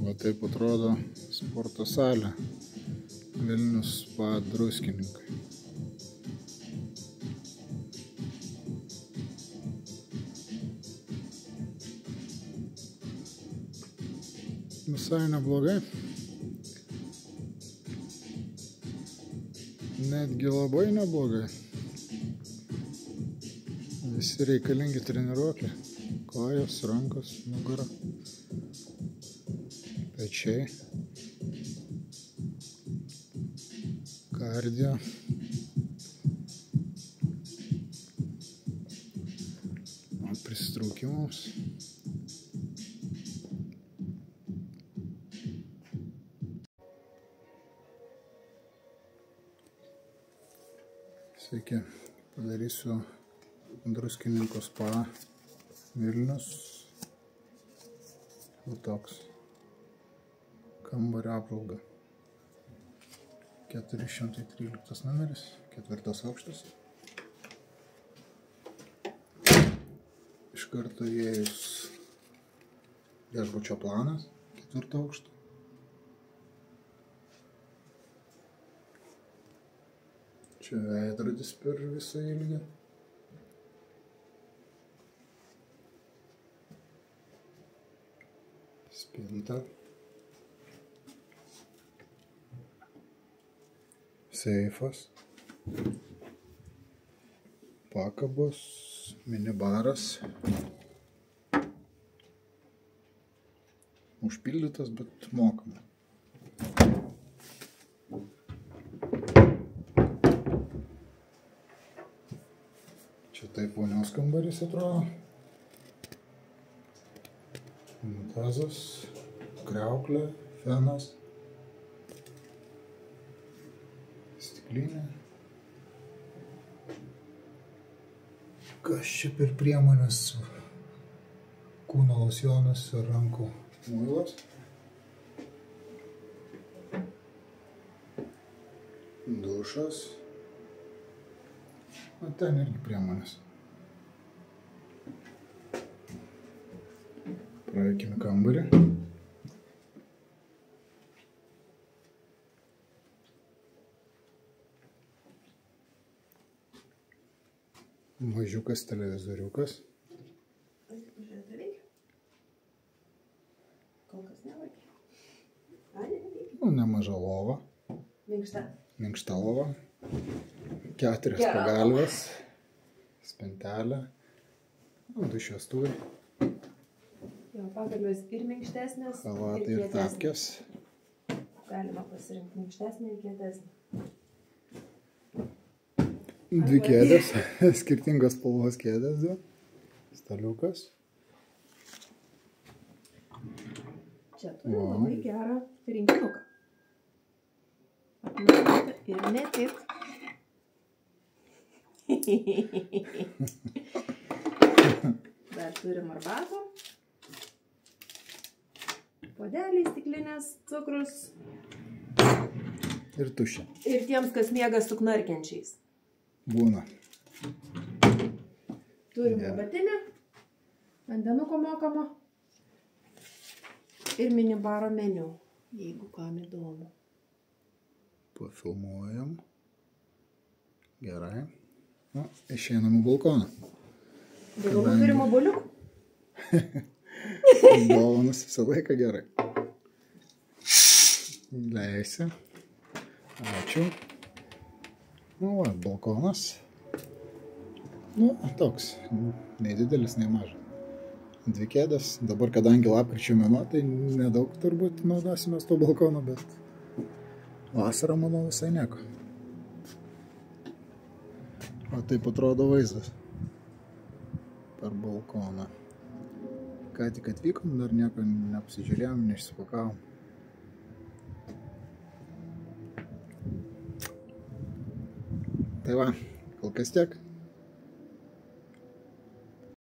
Va taip atrodo sporto salė Vilnius Spa Druskininkai. Visai neblogai. Netgi labai neblogai. Visi reikalingi treniruokliai. Kojos, rankos, nugara, pečiai, kardio. Prisitraukimams. Sveiki, padarysiu Druskininkų spa Vilnius. O toks kambario apžvalga. 413 numeris, 4 aukštas. Iš karto įėjus viešbučio planas, 4 aukšto. Čia veidrodis per visą ilgį. Spinta. Seifas. Pakabos. Minibaras. Užpildytas, bet mokama. Čia taip vonios kambarys atrodo. Unitazas, kriauklė, fenas, stiklinė. Kas čia per priemonės? Kūno losjonas ir rankų muilas. Dušas. O ten irgi priemonės. Praeikime kambarį. Mažiukas televizoriukas. Pažiūrėti veikia? Kol kas neveikia. Nemaža lova. Minkšta. Minkšta lova. 4 pagalvės. Spintelė. 2 šviestuvai. Jo, pagalvės ir minkštesnės, Chalatai ir tapkės. Galima pasirinkti minkštesnį ir kietesnį. 2 kėdės, skirtingos spalvos kėdės, 2. Staliukas. Čia turi labai gerą rinkinuką. Atnaujinti ir ne tik. Dar turim arbatų. Podeliai, stiklinės, cukrus. Ir tuščia. Ir tiems, kas miega su knarkiančiais. Būna. Turim arbatinę, vandenuko mokamo ir minibaro meniu, jeigu kam įdomu. Pafilmuojam. Gerai. Nu, išeinam į balkoną. Daugiau turim obuoliukų? Dovanas visą laiką gerai. Leisi. Ačiū. Nu, va, balkonas. Nu, toks. Nei didelis, nei mažas. 2 kėdės. Dabar, kadangi lapkričio mėnuo, tai nedaug turbūt naudosimės to balkono, bet vasarą, manau, visai nieko. O taip atrodo vaizdas per balkoną. Ką tik atvykom, dar nieko neapsižiūrėjom, neišsipakavom. Tai va, kol kas tiek.